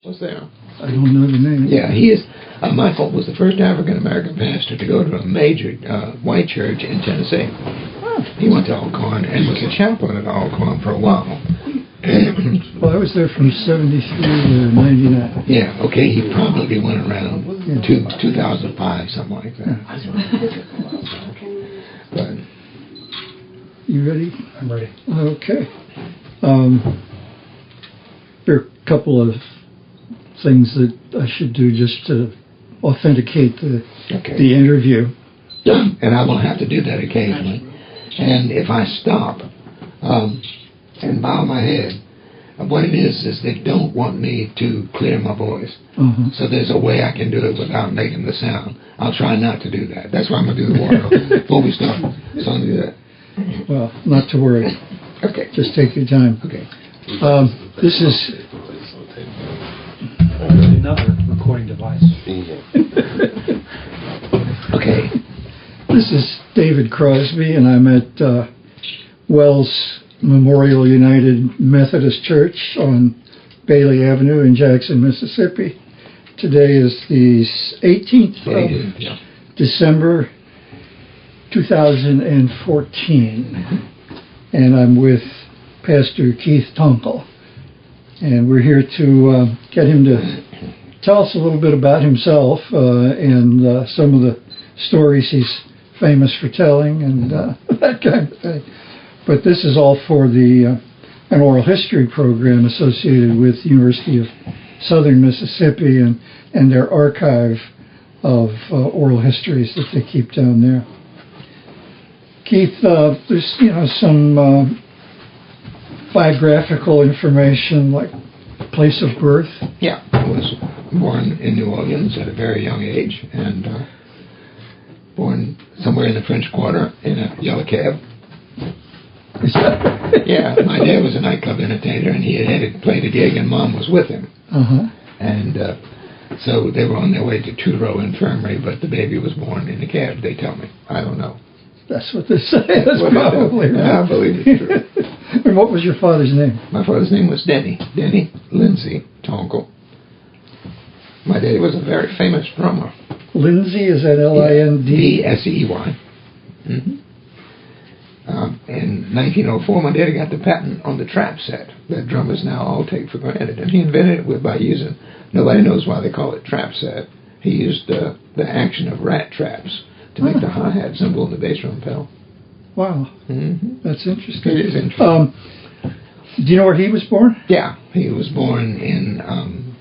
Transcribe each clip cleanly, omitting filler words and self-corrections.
Was there? I don't know the name. Yeah, he is. Michael was the first African-American pastor to go to a major white church in Tennessee. He went to Alcorn and was a chaplain at Alcorn for a while. Well, I was there from 73 to 99. Yeah, okay, he probably went around 2005, something like that. But you ready? I'm ready. Okay. There are a couple of things that I should do just to authenticate the interview. And I will have to do that occasionally. And if I stop and bow my head, what it is they don't want me to clear my voice. So there's a way I can do it without making the sound. I'll try not to do that. That's why I'm going to do the walk before we start. So I'm going to do that. Well, not to worry. Okay. Just take your time. Okay. This is Another recording device. Okay. This is David Crosby, and I'm at Wells Memorial United Methodist Church on Bailey Avenue in Jackson, Mississippi. Today is the 18th of December 2014, and I'm with Pastor Keith Tonkel, and we're here to get him to tell us a little bit about himself and some of the stories he's famous for telling and that kind of thing. But this is all for the an oral history program associated with the University of Southern Mississippi and their archive of oral histories that they keep down there. Keith, there's some biographical information like place of birth. Yeah, I was born in New Orleans at a very young age and born somewhere in the French Quarter in a yellow cab. Yeah, my dad was a nightclub entertainer, and he had played a gig, and Mom was with him. And so they were on their way to Truro Infirmary, but the baby was born in the cab, they tell me. I don't know. That's what they say. That's probably right. I believe it's true. And what was your father's name? My father's name was Denny Lindsay Tonkel. My daddy was a very famous drummer. Lindsay, is that L-I-N-D? D-S-E-Y. In 1904, my daddy got the patent on the trap set that drummers now all take for granted. And he invented it by using, nobody knows why they call it trap set. He used the action of rat traps to make the hi-hat symbol and the bass drum pedal. Wow. That's interesting. It is interesting. Do you know where he was born? Yeah, he was born in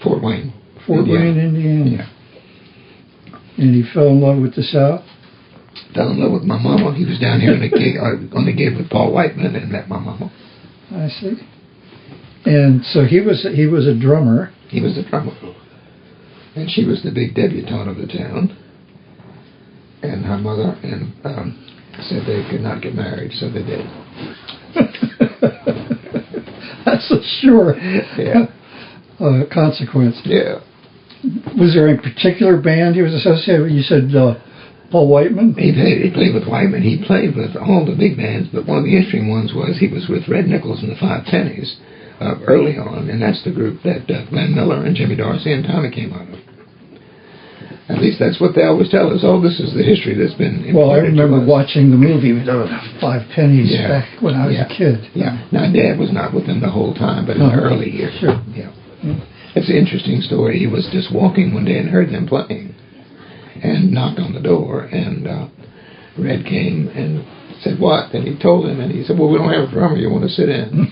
Fort Wayne. Fort Wayne, Indiana. Yeah. And he fell in love with the South? Fell in love with my mama. He was down here on the gig with Paul Whiteman and met my mama. I see. And so he was a drummer. He was a drummer. And she was the big debutante of the town. And her mother said they could not get married, so they did. That's a sure consequence. Yeah. Was there a particular band he was associated with? You said Paul Whiteman? He played with Whiteman. He played with all the big bands, but one of the interesting ones was he was with Red Nichols and the Five Pennies early on, and that's the group that Glenn Miller and Jimmy Dorsey and Tommy came out of. At least that's what they always tell us. Oh, this is the history that's been imparted. Well, I remember watching the movie with Five Pennies back when I was a kid. Yeah. Now, Dad was not with them the whole time, but in the early years. Sure. Yeah. It's an interesting story. He was just walking one day and heard them playing and knocked on the door, and Red came and said, "What?" And he told him, and he said, "Well, we don't have a drummer. You want to sit in?"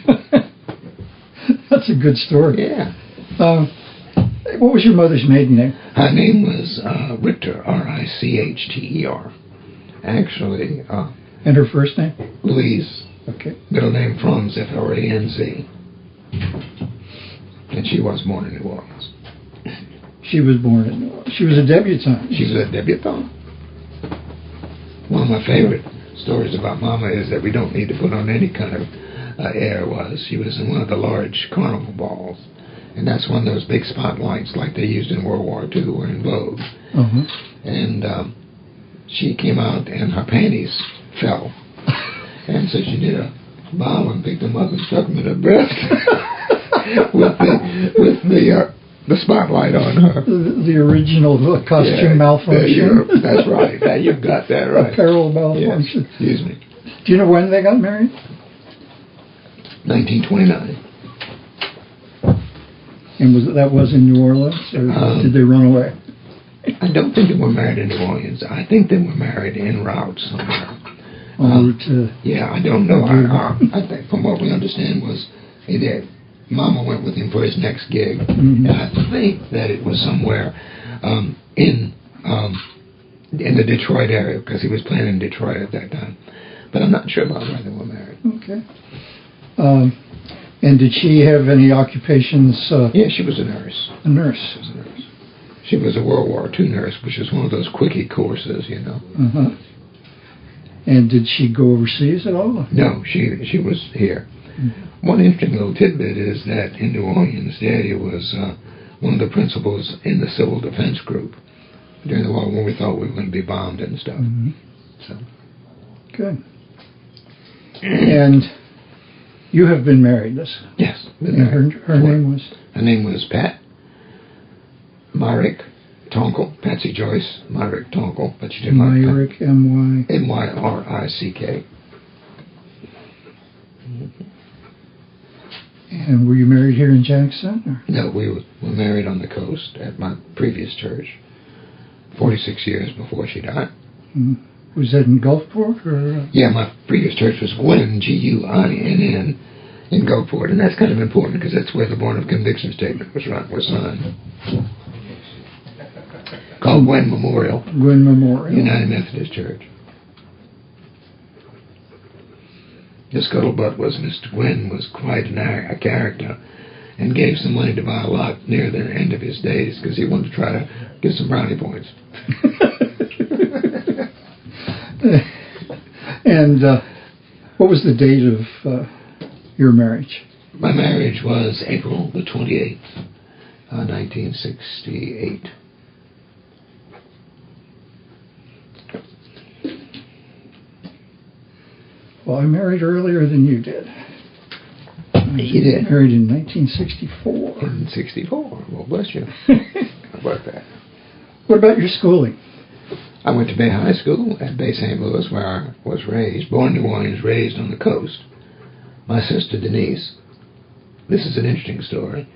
That's a good story. Yeah. What was your mother's maiden name? Her name was Richter, R-I-C-H-T-E-R. Actually, And her first name? Louise. Okay. Middle name Franz, F-R-A-N-Z. And she was born in New Orleans. She was born in New Orleans. She was a debutante. She was a debutante. One of my favorite stories about Mama is that we don't need to put on any kind of air was. She was in one of the large carnival balls. And that's when those big spotlights like they used in World War II were in vogue. And she came out and her panties fell. And so she did a bow and picked them up and stuck them in her breast with the the spotlight on her. The original costume There you malfunction. go. That's right. Now you've got that right. Apparel malfunction. Yes. Excuse me. Do you know when they got married? 1929. And that was in New Orleans, or did they run away? I don't think they were married in New Orleans. I think they were married en route somewhere. Yeah, I don't know. I think from what we understand was that Mama went with him for his next gig, and I think that it was somewhere in the Detroit area, because he was playing in Detroit at that time. But I'm not sure about where they were married. Okay. And did she have any occupations? Yeah, she was a nurse. A nurse. She was a nurse. She was a World War II nurse, which is one of those quickie courses, you know. Uh-huh. And did she go overseas at all? No, she was here. Mm-hmm. One interesting little tidbit is that in New Orleans, Daddy was one of the principals in the Civil Defense Group during the war when we thought we were going to be bombed and stuff. Mm-hmm. So. Good. And you have been married, yes. And her name was? Her name was Pat Myrick Tonkel, Patsy Joyce Myrick Tonkel, but she didn't Myrick, like M-Y... M-Y-R-I-C-K. And were you married here in Jackson? Or? No, we were married on the coast at my previous church, 46 years before she died. Mm-hmm. Was that in Gulfport? Or? Yeah, my previous church was Guinn, G-U-I-N-N, in Gulfport, and that's kind of important because that's where the Born of Conviction statement was signed. Called Guinn Memorial. Guinn Memorial. United Methodist Church. The scuttlebutt was Mr. Guinn was quite a character and gave some money to buy a lot near the end of his days because he wanted to try to get some brownie points. And what was the date of your marriage? My marriage was April the 28th, 1968. Well, I married earlier than you did. You did? Married in 1964. In 64. Well, bless you. How about that? What about your schooling? I went to Bay High School at Bay St. Louis, where I was raised. Born in New Orleans, raised on the coast. My sister, Denise, this is an interesting story,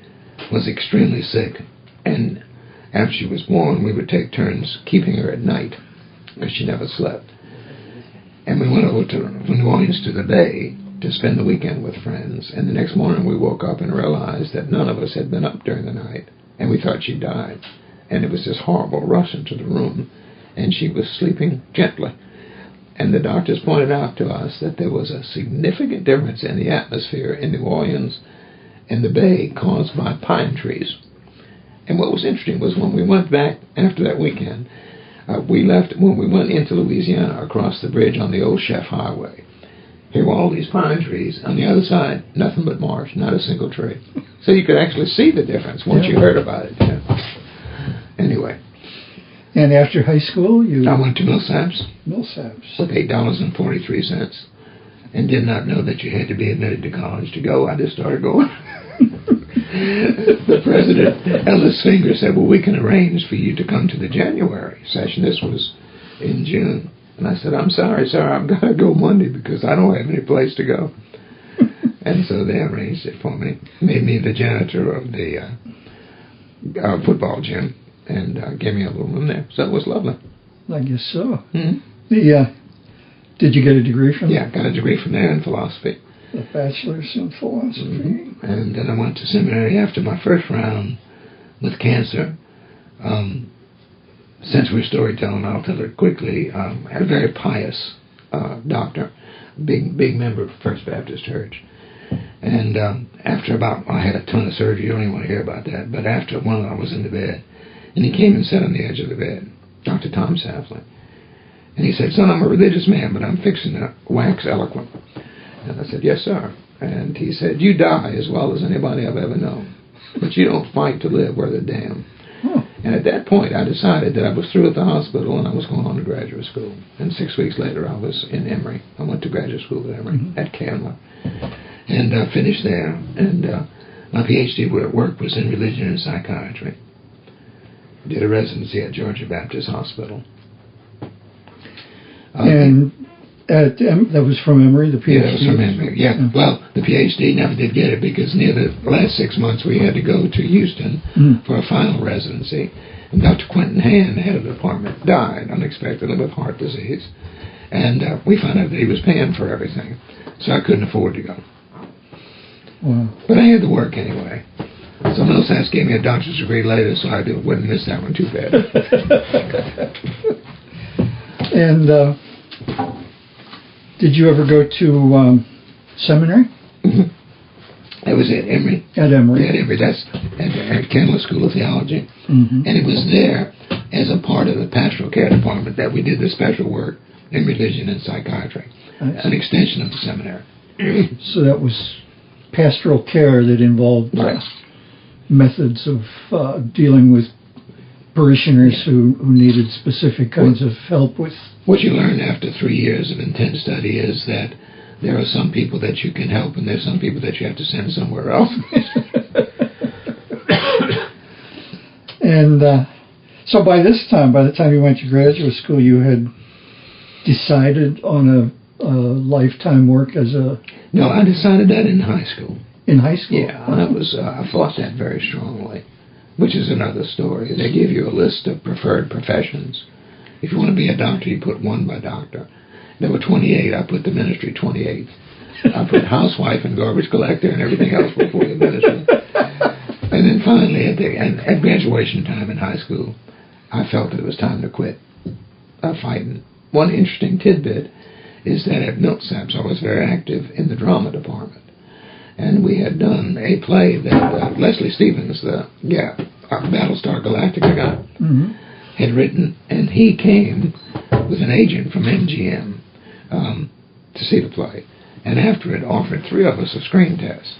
was extremely sick. And after she was born, we would take turns keeping her at night because she never slept. And we went over from New Orleans to the Bay to spend the weekend with friends. And the next morning we woke up and realized that none of us had been up during the night. And we thought she died. And it was this horrible rush into the room. And she was sleeping gently. And the doctors pointed out to us that there was a significant difference in the atmosphere in New Orleans and the Bay caused by pine trees. And what was interesting was when we went back after that weekend, we left when we went into Louisiana across the bridge on the old Chef Highway. Here were all these pine trees. On the other side, nothing but marsh, not a single tree. So you could actually see the difference once you heard about it. Yeah. Anyway. And after high school, I went to Millsaps. Millsaps. With $8.43, and did not know that you had to be admitted to college to go. I just started going. The president, Ellis Finger, said, well, we can arrange for you to come to the January session. This was in June. And I said, I'm sorry, sir, I've got to go Monday because I don't have any place to go. And so they arranged it for me. Made me the janitor of the football gym and gave me a little room there. So it was lovely. I guess so. Mm-hmm. Did you get a degree from Yeah, I got a degree from there in philosophy. A bachelor's in philosophy. Mm-hmm. And then I went to seminary after my first round with cancer. Since we're storytelling, I'll tell it quickly. I had a very pious doctor, big member of First Baptist Church. And after I had a ton of surgery. You don't even want to hear about that. But after one, I was in the bed. And he came and sat on the edge of the bed, Dr. Tom Safley. And he said, son, I'm a religious man, but I'm fixing to wax eloquent. And I said, yes, sir. And he said, you die as well as anybody I've ever known. But you don't fight to live worth a damn. And at that point, I decided that I was through at the hospital and I was going on to graduate school. And 6 weeks later, I was in Emory. I went to graduate school at Emory, at Candler. And finished there. And My PhD work was in religion and psychiatry. Did a residency at Georgia Baptist Hospital. And that was from Emory, the PhD? Yeah, that was from Emory, yeah. Well, the PhD never did get it because near the last 6 months we had to go to Houston for a final residency. And Dr. Quentin Hand, head of the department, died unexpectedly with heart disease. And we found out that he was paying for everything. So I couldn't afford to go. Wow. But I had to work anyway. So Millsaps gave me a doctor's degree later, so I wouldn't miss that one too bad. And did you ever go to seminary? It was at Emory. At Emory. At Emory. That's at Kendall School of Theology. And it was there as a part of the pastoral care department that we did the special work in religion and psychiatry. An extension of the seminary. So that was pastoral care that involved methods of dealing with parishioners who needed specific kinds of help with. What you learn after 3 years of intense study is that there are some people that you can help and there's some people that you have to send somewhere else. And so by the time you went to graduate school, you had decided on a lifetime work as a... No, I decided that in high school. In high school? Yeah, I fought that very strongly, which is another story. They give you a list of preferred professions. If you want to be a doctor, you put one by doctor. There were 28. I put the ministry 28th. I put housewife and garbage collector and everything else before the ministry. And then finally, at graduation time in high school, I felt that it was time to quit fighting. One interesting tidbit is that at Millsaps, I was very active in the drama department. And we had done a play that Leslie Stevens, the Battlestar Galactica guy, had written, and he came with an agent from MGM to see the play. And after it, offered 3 of us a screen test.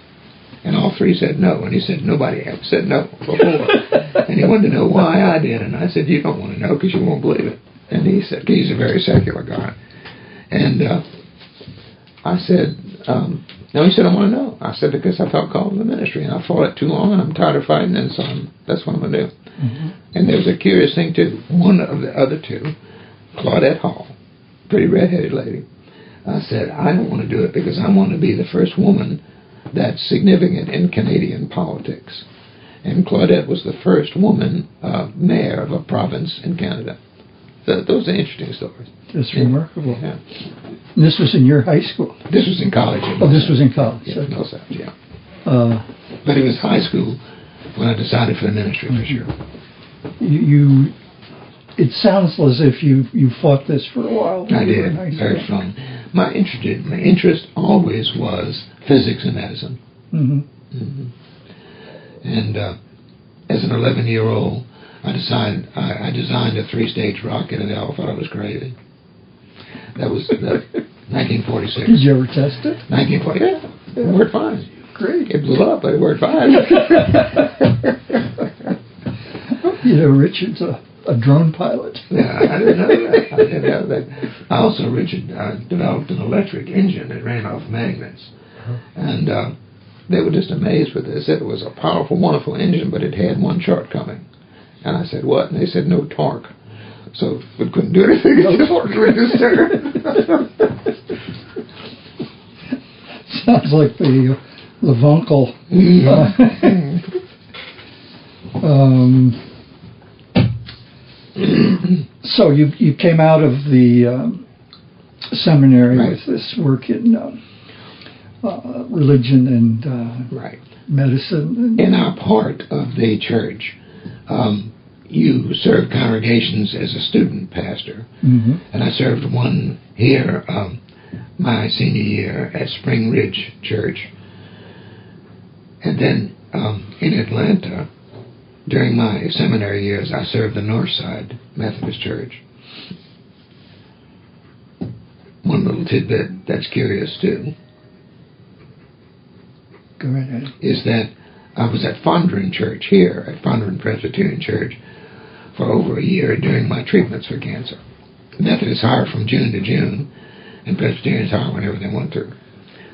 And all 3 said no. And he said, nobody ever said no before. And he wanted to know why I did. And I said, you don't want to know because you won't believe it. And he said, he's a very secular guy. And I said, no, he said, I want to know. I said, because I felt called to the ministry. And I fought it too long, and I'm tired of fighting, and so that's what I'm going to do. And there's a curious thing, too. One of the other 2, Claudette Hall, pretty red-headed lady, I said, I don't want to do it because I want to be the first woman that's significant in Canadian politics. And Claudette was the first woman mayor of a province in Canada. So those are interesting stories. That's remarkable. Yeah. And this was in your high school? This was in college. This was in college. Yeah, Millsaps, yeah. But it was high school when I decided for the ministry, for sure. It sounds as if you fought this for a while. I did, very strong. My interest always was physics and medicine. And as an 11-year-old, I designed a 3-stage rocket, and they all thought I was crazy. That was 1946. Did you ever test it? 1940. Yeah, it worked fine. Great. It blew up, but it worked fine. Richard's a drone pilot. Yeah, I didn't know that. Also, Richard developed an electric engine that ran off magnets. And they were just amazed with it. They said it was a powerful, wonderful engine, but it had one shortcoming. And I said, what? And they said, no torque. So we couldn't do anything. No torque. Sounds like the Tonkel. So you came out of the seminary with this work in religion and medicine. In our part of the church, you serve congregations as a student pastor. And I served one here my senior year at Spring Ridge Church. And then in Atlanta, during my seminary years, I served the Northside Methodist Church. One little tidbit that's curious, too, Go ahead. is that I was at Fondren Church here, at Fondren Presbyterian Church, for over a year during my treatments for cancer. Methodists hire from June to June, and Presbyterians hire whenever they want to.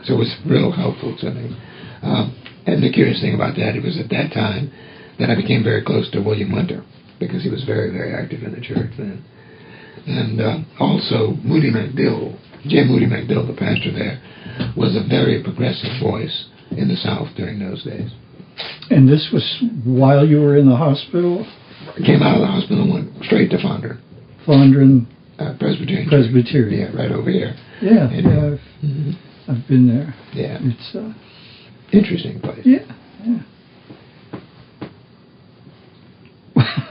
So it was real helpful to me. And the curious thing about that, it was at that time that I became very close to William Winter, because he was very, very active in the church then. And also Moody McDill, J. Moody McDill, the pastor there, was a very progressive voice in the South during those days. And this was while you were in the hospital? I came out of the hospital and went straight to Fondren. Fondren Presbyterian. Presbyterian. Yeah, right over here. Yeah, I've been there. Yeah. It's interesting place. Yeah.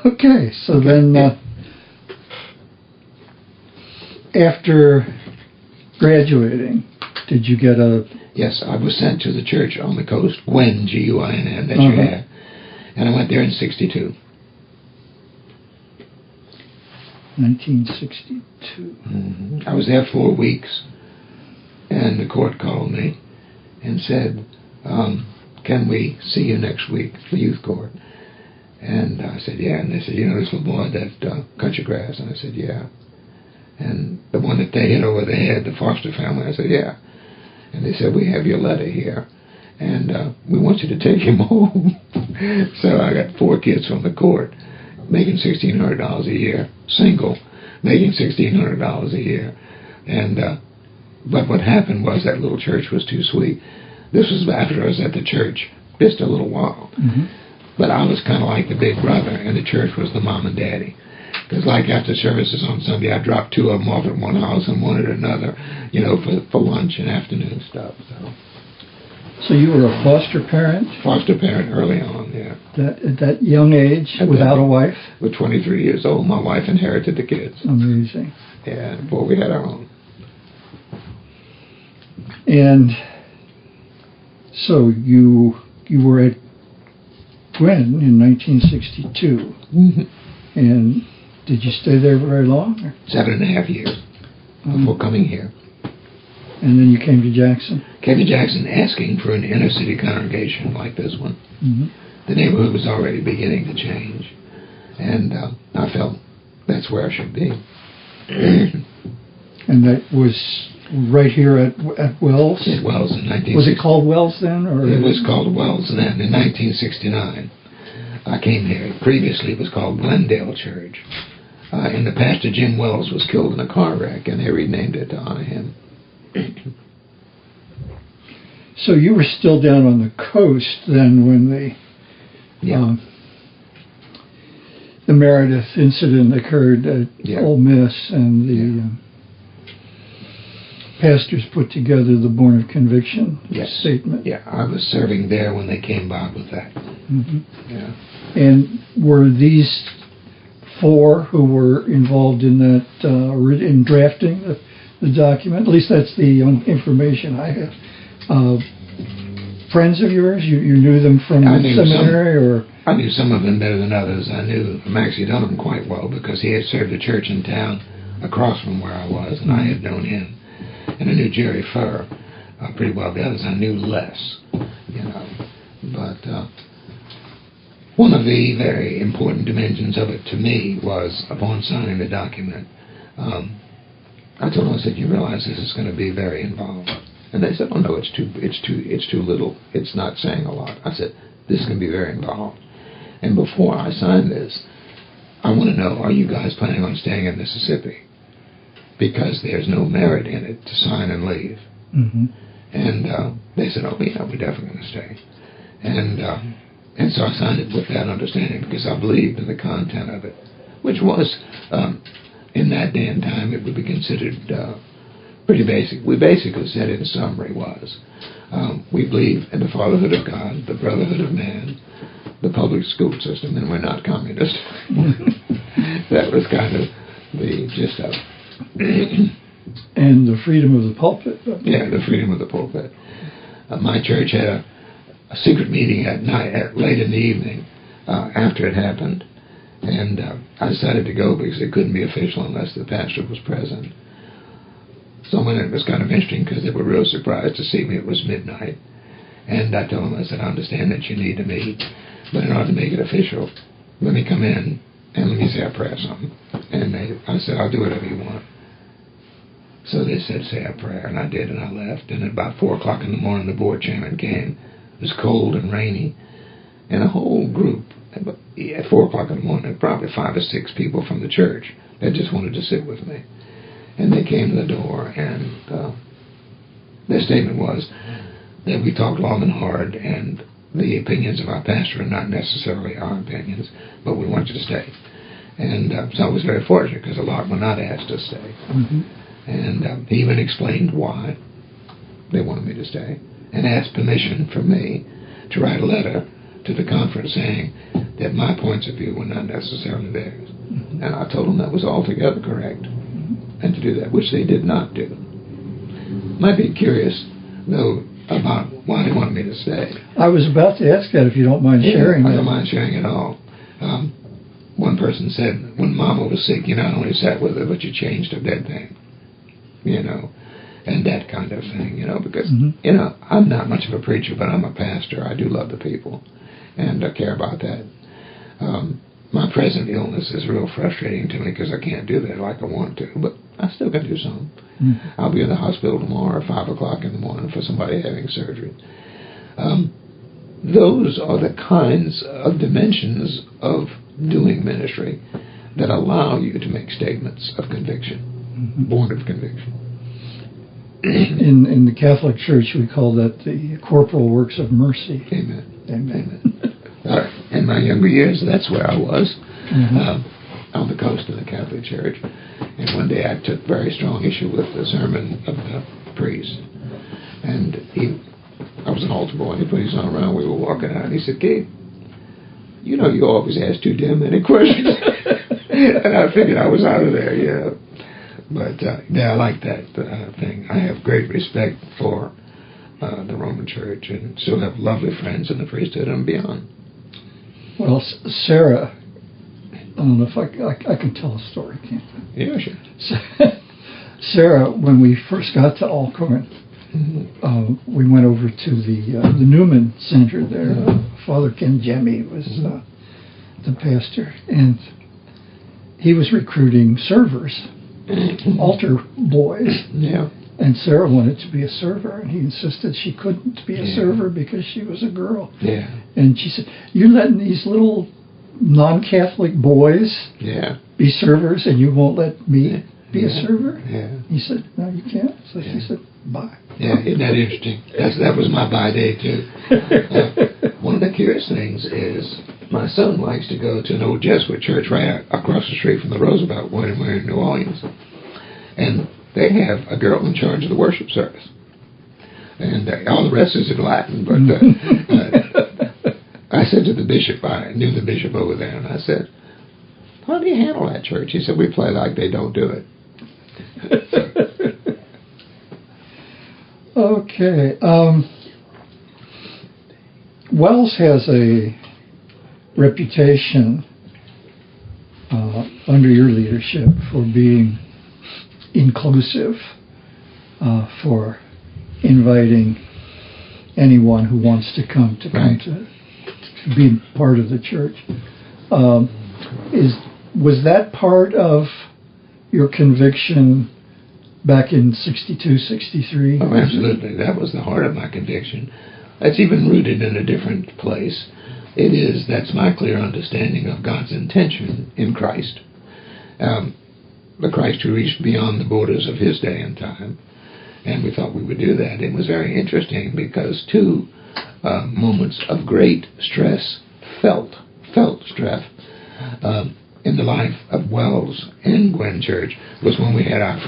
Okay, so then after graduating, did you get a... Yes, I was sent to the church on the coast, Guin, Guin, that you have. And I went there in 62. 1962. I was there 4 weeks, and the court called me and said, can we see you next week for youth court? And I said, yeah. And they said, this little boy that cut your grass? And I said, yeah. And the one that they hit over the head, the Foster family, I said, yeah. And they said, we have your letter here, and we want you to take him home. So I got 4 kids from the court, making $1,600 a year, single, making $1,600 a year. And but what happened was that little church was too sweet. This was after I was at the church just a little while. But I was kind of like the big brother, and the church was the mom and daddy. Because like after services on Sunday, I dropped 2 of them off at one house and one at another, for lunch and afternoon stuff. So you were a foster parent? Foster parent early on, yeah. At that young age, without a wife? With 23 years old, my wife inherited the kids. Amazing. Yeah, before we had our own. And so you were at Guin in 1962. And did you stay there very long? 7.5 years before coming here. And then you came to Jackson? Came to Jackson asking for an inner city congregation like this one. The neighborhood was already beginning to change. And I felt that's where I should be. And that was right here at Wells? At Wells in 1960. Was it called Wells then? Or it was called Wells then in 1969. I came here. Previously it was called Glendale Church. And the pastor Jim Wells was killed in a car wreck, and they renamed it to honor him. So you were still down on the coast then when the Meredith incident occurred at Ole Miss, and the pastors put together the Born of Conviction statement. Yeah, I was serving there when they came by with that. Yeah. And were these 4 who were involved in that, in drafting the document? At least that's the information I have. Friends of yours? You knew them from the seminary? Or I knew some of them better than others. I knew Maxie Dunham quite well because he had served a church in town across from where I was, and I had known him. And I knew Jerry Furr pretty well. The others I knew less, But one of the very important dimensions of it to me was upon signing the document, I told them, I said, you realize this is going to be very involved. And they said, oh no, it's too little. It's not saying a lot. I said, this is going to be very involved. And before I sign this, I want to know, are you guys planning on staying in Mississippi? Because there's no merit in it to sign and leave. And they said, oh yeah, we're definitely going to stay. And so I signed it with that understanding because I believed in the content of it, which was, in that day and time, it would be considered pretty basic. We basically said in summary was, we believe in the fatherhood of God, the brotherhood of man, the public school system, and we're not communist. That was kind of the gist of it. And the freedom of the pulpit. Yeah, the freedom of the pulpit. My church had a secret meeting at night, late in the evening, after it happened, and I decided to go because it couldn't be official unless the pastor was present. So when it was kind of interesting because they were real surprised to see me. It was midnight, and I told them, I said, I understand that you need to meet, but in order to make it official, let me come in and let me say a prayer or something. And I said, I'll do whatever you want. So they said, say a prayer, and I did, and I left. And at about 4 o'clock in the morning, the board chairman came It was cold and rainy. And a whole group, at 4 o'clock in the morning, probably 5 or 6 people from the church that just wanted to sit with me. And they came to the door, and their statement was that we talked long and hard, and the opinions of our pastor are not necessarily our opinions, but we want you to stay. And so I was very fortunate, because a lot were not asked to stay. Mm-hmm. And he even explained why they wanted me to stay, and asked permission from me to write a letter to the conference saying that my points of view were not necessarily theirs. Mm-hmm. And I told them that was altogether correct, mm-hmm. and to do that, which they did not do. Might be curious, though, about why they wanted me to stay. I was about to ask that, if you don't mind sharing that. I don't mind sharing at all. One person said, when Mama was sick, you not only sat with her, but you changed her dead thing. And that kind of thing, because, mm-hmm. I'm not much of a preacher, but I'm a pastor. I do love the people, and I care about that. My present illness is real frustrating to me, because I can't do that like I want to, but I still can do some. Mm-hmm. I'll be in the hospital tomorrow at 5 o'clock in the morning for somebody having surgery. Those are the kinds of dimensions of doing ministry that allow you to make statements of conviction, mm-hmm. born of conviction. In the Catholic Church, we call that the corporal works of mercy. Amen. Amen. In my younger years, that's where I was, mm-hmm. On the coast of the Catholic Church. And one day I took very strong issue with the sermon of the priest. And I was an altar boy, and he put his arm around, we were walking out, and he said, "Gabe, you always ask too damn many questions." And I figured I was out of there, But, I like that thing. I have great respect for the Roman Church, and still have lovely friends in the priesthood and beyond. Well, Sarah, I don't know if I can tell a story, can't I? Yeah, sure. Sarah, when we first got to Alcorn, mm-hmm. We went over to the Newman Center there. Mm-hmm. Father Ken Jemmy was the pastor, and he was recruiting servers. Altar boys. Yeah. And Sarah wanted to be a server, and he insisted she couldn't be a server because she was a girl. Yeah. And she said, "You're letting these little non-Catholic boys be servers, and you won't let me be a server?" Yeah. He said, "No, you can't." So she said, "Bye." Yeah, isn't that interesting? That was my bye day, too. One of the curious things is my son likes to go to an old Jesuit church right across the street from the Roosevelt one in New Orleans. And they have a girl in charge of the worship service. And all the rest is in Latin. But I said to the bishop, I knew the bishop over there, and I said, "How do you handle that church?" He said, "We play like they don't do it." Okay. Wells has a reputation under your leadership for being inclusive, for inviting anyone who wants to come to be part of the church. Was that part of your conviction back in 62, 63? Oh, absolutely. That was the heart of my conviction. That's even rooted in a different place. That's my clear understanding of God's intention in Christ. The Christ who reached beyond the borders of his day and time. And we thought we would do that. It was very interesting because two moments of great stress, felt stress, in the life of Wells and Gwen Church was when we had our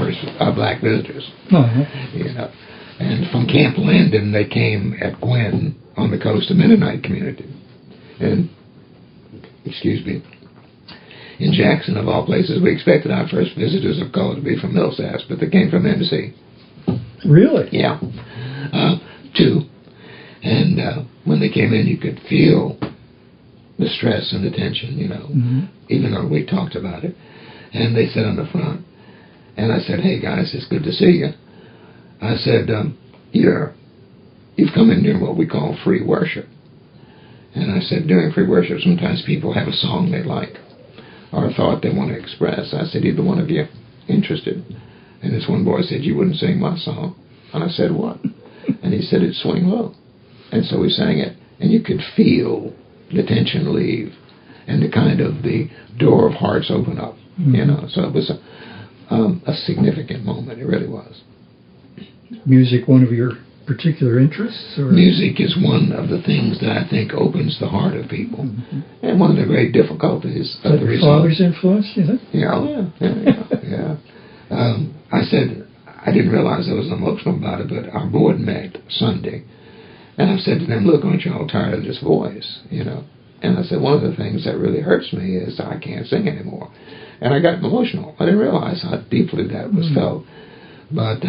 black visitors. Uh-huh. And from Camp Landon, they came at Gwen on the coast of Mennonite community. And, in Jackson, of all places, we expected our first visitors of color to be from Millsass, but they came from MC. Really? Yeah. Two. And when they came in, you could feel the stress and the tension, mm-hmm. even though we talked about it. And they sat on the front. And I said, "Hey, guys, it's good to see you." I said, "You've come in during what we call free worship." And I said, during free worship, sometimes people have a song they like or a thought they want to express. I said, "Either one of you interested?" And this one boy said, "You wouldn't sing my song." And I said, "What?" And he said, "It's Swing Low." And so we sang it, and you could feel the tension leave, and the door of hearts open up. So it was a significant moment. It really was. Music, one of your particular interests? Or? Music is one of the things that I think opens the heart of people, and one of the great difficulties of the result. Father's influence, you think? Yeah. I said I didn't realize I was emotional about it, but our board met Sunday, and I said to them, "Look, aren't you all tired of this voice?" And I said, one of the things that really hurts me is I can't sing anymore. And I got emotional. I didn't realize how deeply that was felt. But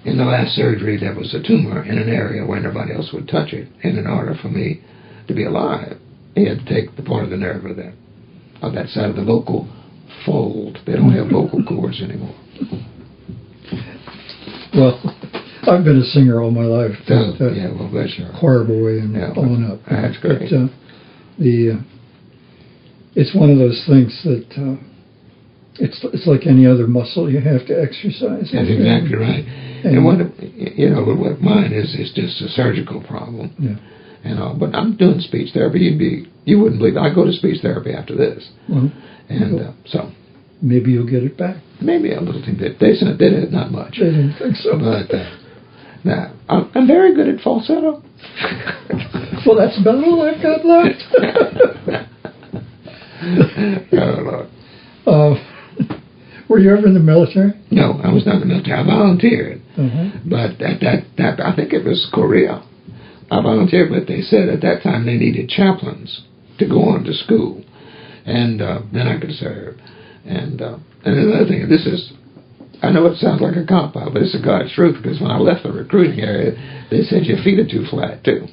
in the last surgery, there was a tumor in an area where nobody else would touch it. And in order for me to be alive, he had to take the part of the nerve of that side of the vocal fold. They don't have vocal cords anymore. Well, I've been a singer all my life. Bless you. Choir boy and on up. That's great. But, it's one of those things that it's like any other muscle. You have to exercise. That's exactly right. And what mine is just a surgical problem. Yeah. But I'm doing speech therapy. You wouldn't believe it. I go to speech therapy after this. So maybe you'll get it back. Maybe a little bit. They said they did not much. They didn't think so. But now I'm very good at falsetto. Well, that's about all I've got left. Oh, Lord. Were you ever in the military? No, I was not in the military. I volunteered. But at that, I think it was Korea. I volunteered, but they said at that time they needed chaplains to go on to school. And then I could serve. And another thing, I know it sounds like a cop-out, but it's the God's truth, because when I left the recruiting area, they said your feet are too flat, too.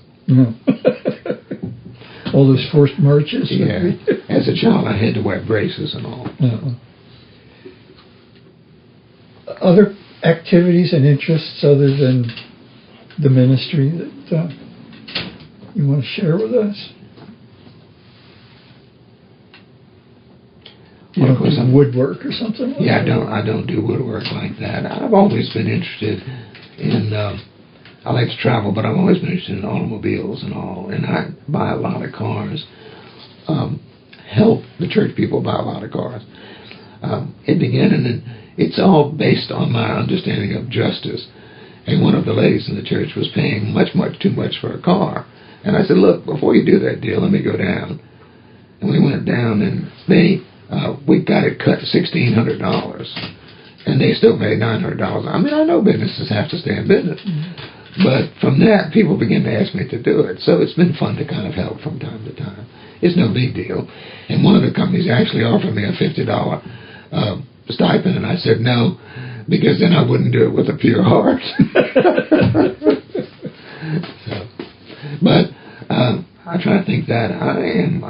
All those forced marches. Yeah. As a child, I had to wear braces and all. Other activities and interests other than the ministry that you want to share with us? Woodwork or something? Yeah, I don't do woodwork like that. I've always been interested in. I like to travel, but I've always been interested in automobiles and all. And I buy a lot of cars. Help the church people buy a lot of cars. It began, and it's all based on my understanding of justice. And one of the ladies in the church was paying much too much for a car. And I said, look, before you do that deal, let me go down. And we went down, and we got it cut to $1,600. And they still made $900. I mean, I know businesses have to stay in business. But from that, people began to ask me to do it. So it's been fun to kind of help from time to time. It's no big deal. And one of the companies actually offered me a $50 stipend, and I said no, because then I wouldn't do it with a pure heart. But I try to think that I am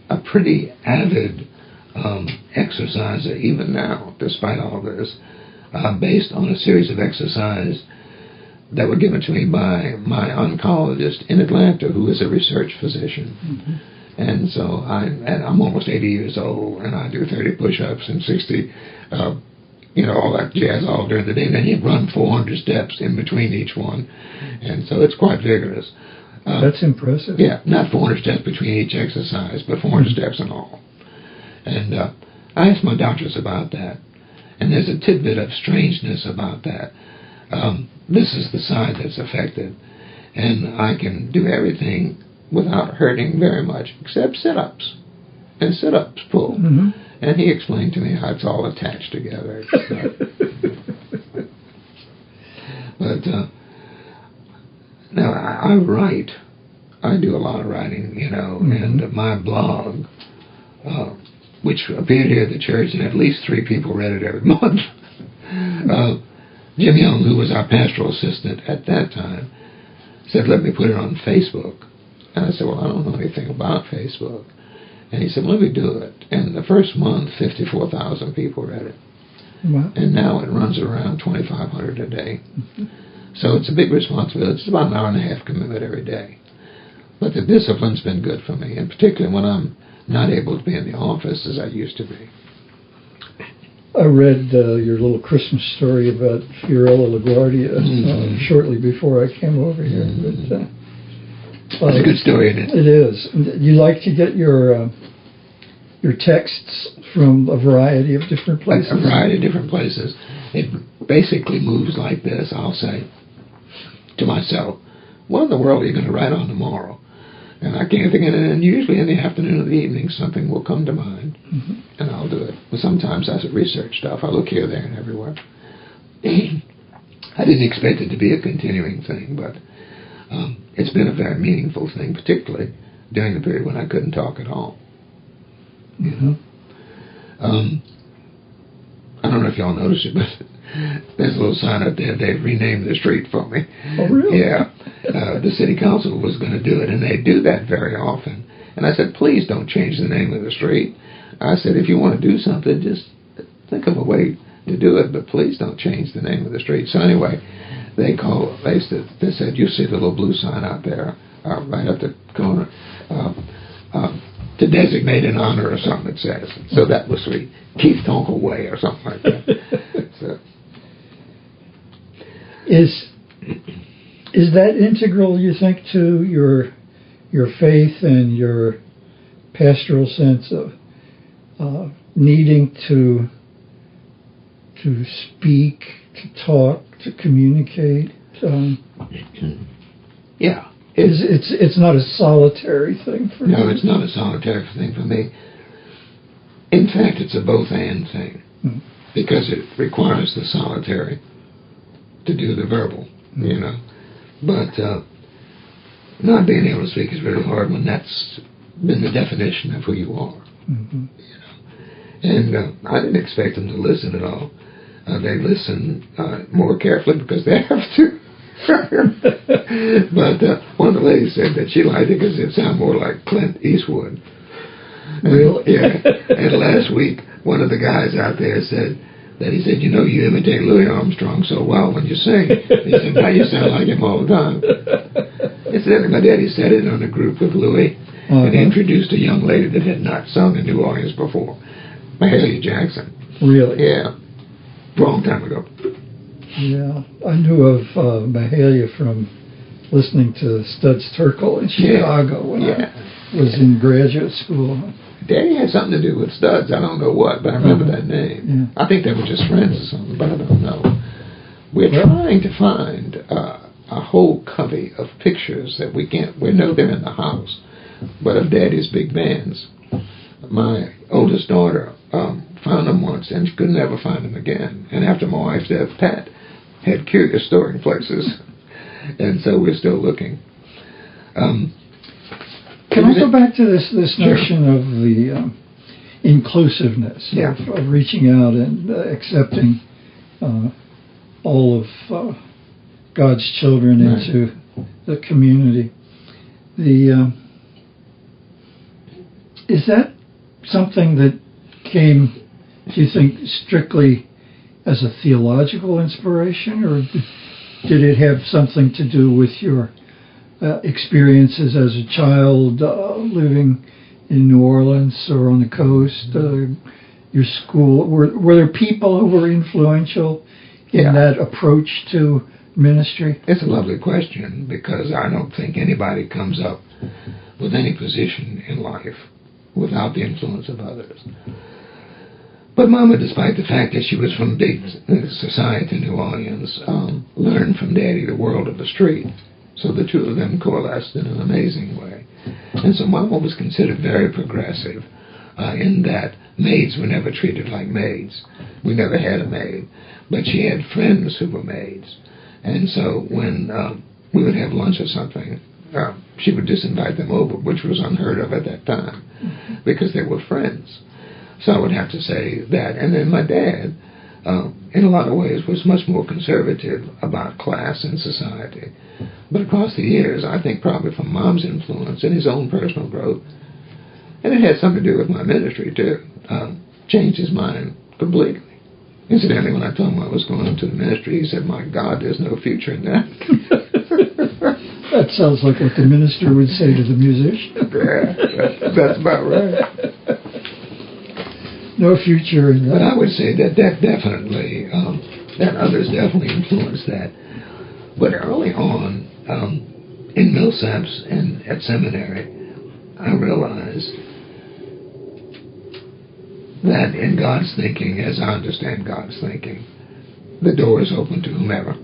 a pretty avid exerciser even now, despite all this, based on a series of exercises that were given to me by my oncologist in Atlanta, who is a research physician. And so I'm almost 80 years old, and I do 30 push-ups and 60, all that jazz all during the day. And then you run 400 steps in between each one. And so it's quite vigorous. That's impressive. Yeah, not 400 steps between each exercise, but 400 steps in all. And I asked my doctors about that. And there's a tidbit of strangeness about that. This is the side that's affected. And I can do everything without hurting very much, except sit-ups. And sit-ups pull. And he explained to me how it's all attached together. But now I write. I do a lot of writing, and my blog, which appeared here at the church, and at least 3 people read it every month. Jim Young, who was our pastoral assistant at that time, said, let me put it on Facebook. And I said, well, I don't know anything about Facebook. And he said, let me do it. And the first month, 54,000 people read it. Wow. And now it runs around 2,500 a day. So it's a big responsibility. It's about an hour and a half commitment every day. But the discipline's been good for me, and particularly when I'm not able to be in the office as I used to be. I read your little Christmas story about Fiorella LaGuardia shortly before I came over here. But, it's a good story, isn't it? It is. You like to get your texts from a variety of different places? A variety of different places. It basically moves like this. I'll say to myself, what in the world are you going to write on tomorrow? And I can't think of it, and usually in the afternoon or the evening something will come to mind, and I'll do it. But sometimes I research stuff. I look here, there, and everywhere. I didn't expect it to be a continuing thing, but it's been a very meaningful thing, particularly during the period when I couldn't talk at all. You know? I don't know if y'all noticed it, but there's a little sign up there. They've renamed the street for me. Oh, really? Yeah. The city council was going to do it, and they do that very often. And I said, please don't change the name of the street. I said, if you want to do something, just think of a way to do it, but please don't change the name of the street. So anyway, they said, you see the little blue sign out there, right up the corner, to designate in honor or something, it says. So that was sweet. Keith Tonkel Way or something like that. So. Is that integral, you think, to your faith and your pastoral sense of needing to speak, to talk, to communicate? Yeah. It's not a solitary thing for you? No, it's not a solitary thing for me. In fact, it's a both-and thing, because it requires the solitary to do the verbal, you know. But not being able to speak is really hard when that's been the definition of who you are, you know. And I didn't expect them to listen at all. They listen more carefully because they have to. But one of the ladies said that she liked it because it sounded more like Clint Eastwood. Really? Yeah. And last week, one of the guys out there said, you know, you imitate Louis Armstrong so well when you sing. He said, now you sound like him all the time. Incidentally, my daddy said it on a group with Louis and introduced a young lady that had not sung in New Orleans before, Mahalia Jackson. Really? Yeah. Long time ago. Yeah. I knew of Mahalia from listening to Studs Terkel in Chicago when I was in graduate school. Daddy had something to do with Studs. I don't know what, but I remember that name. Yeah. I think they were just friends or something, but I don't know. We're trying to find a whole covey of pictures that we know they're in the house, but of Daddy's big bands. My oldest daughter found them once and could never find them again. And after my wife's death, Pat had curious storing places, and so we're still looking. Can I go back to this notion of the inclusiveness of reaching out and accepting all of God's children into the community? Is that something that came, do you think, strictly as a theological inspiration, or did it have something to do with your experiences as a child living in New Orleans or on the coast, your school? Were there people who were influential in that approach to ministry? It's a lovely question, because I don't think anybody comes up with any position in life without the influence of others. But Mama, despite the fact that she was from big society in New Orleans, learned from Daddy the world of the street. So the two of them coalesced in an amazing way. And so Mama was considered very progressive in that maids were never treated like maids. We never had a maid. But she had friends who were maids. And so when we would have lunch or something, she would just invite them over, which was unheard of at that time, because they were friends. So I would have to say that. And then my dad, in a lot of ways, was much more conservative about class and society. But across the years, I think probably from Mom's influence and his own personal growth, and it had something to do with my ministry too, changed his mind completely. Incidentally, when I told him I was going into the ministry, he said, "My God, there's no future in that." That sounds like what the minister would say to the musician. Yeah, that's about right. no future in But that. I would say that definitely, that others definitely influenced that. But early on, in Millsaps and at seminary, I realized that in God's thinking, as I understand God's thinking, the door is open to whomever.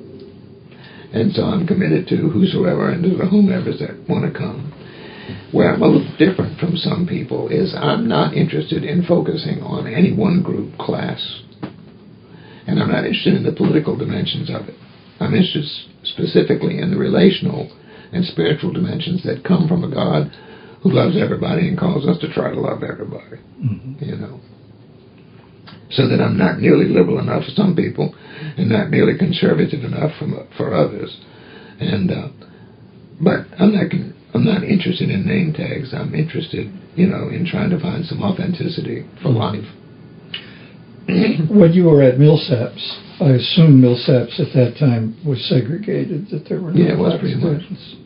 And so I'm committed to whosoever and to the whomevers that want to come. Where I'm a little different from some people is I'm not interested in focusing on any one group, class. And I'm not interested in the political dimensions of it. I'm interested specifically in the relational and spiritual dimensions that come from a God who loves everybody and calls us to try to love everybody. You know. So that I'm not nearly liberal enough for some people and not nearly conservative enough for others. And but I'm not interested in name tags. I'm interested, in trying to find some authenticity for life. When you were at Millsaps, I assume Millsaps at that time was segregated, that there were no Yeah, it was black pretty much. students.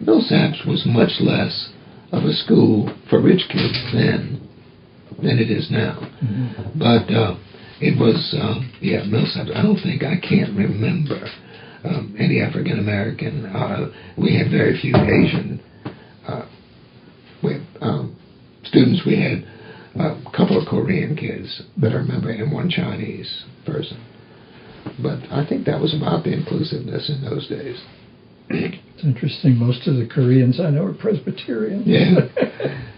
Millsaps was much less of a school for rich kids then than it is now. But it was, Millsaps. I can't remember any African American. We had very few Asian students. We had a couple of Korean kids that I remember and one Chinese person. But I think that was about the inclusiveness in those days. It's interesting. Most of the Koreans I know are Presbyterian.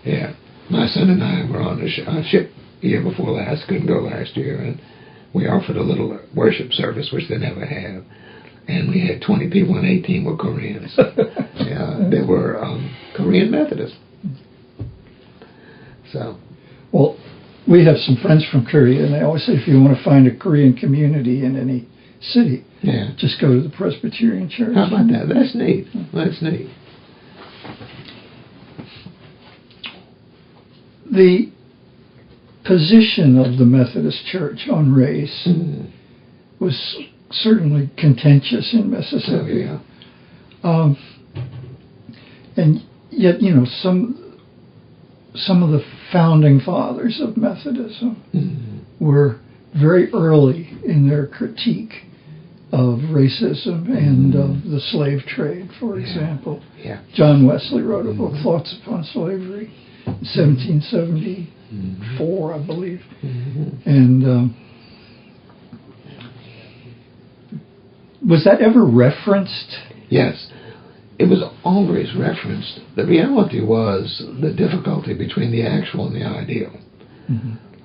Yeah. My son and I were on a ship year before last, couldn't go last year, and we offered a little worship service, which they never have. And we had 20 people, and 18 were Koreans. They were Korean Methodists. So, well, we have some friends from Korea, and they always say if you want to find a Korean community in any city, just go to the Presbyterian Church. How about that? That's neat. That's neat. The position of the Methodist Church on race was certainly contentious in Mississippi. And yet, some of the founding fathers of Methodism were very early in their critique of racism and of the slave trade, for example. John Wesley wrote a book, Thoughts Upon Slavery, 1774, I believe. And was that ever referenced? Yes. It was always referenced. The reality was the difficulty between the actual and the ideal.